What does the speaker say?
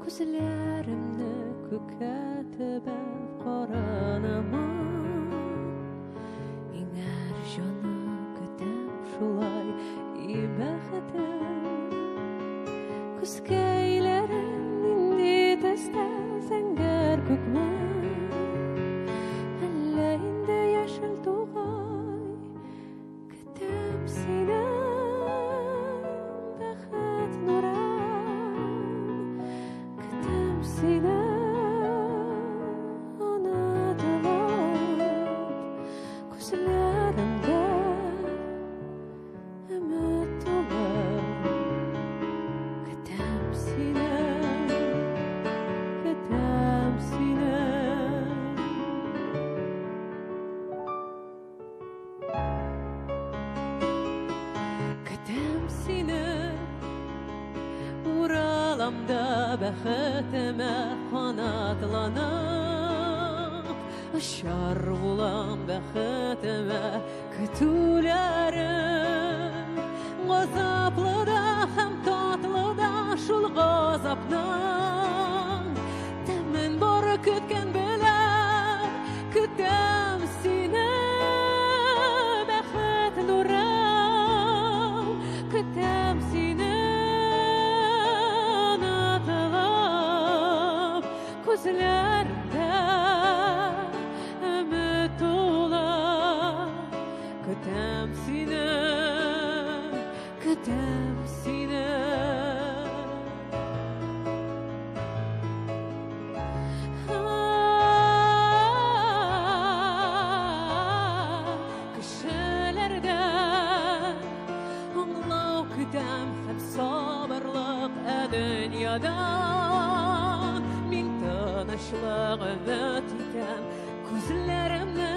Күзләремне күккә төбәп каранамын, иңәр җаны көтәм шулай и бәхетем. Күзкәйләрем нинди төстә зәңгәр күкме, әллә инде яшел тугай, көтәм сине бәхет нурым, көтәм сине онытылып, күзләремдә өмет тулы, көтәм сине, көтәм сине. Көтәм сине, ураламда бәхетемә канатланып, очар булам бәхетемә көтүләрем. Газаплы да һәм татлы да шул газапның тәмен бары көткән беләм, көтәм сине бәхет нурым, көтәм сине онытылып, күзләрдә өмет тулы, көтәм сине, көтәм сине. Кешеләрдән аңлау көтәм һәм сабырлык ә дөньяда. Мин тынычлык өмет итәм, күзләремне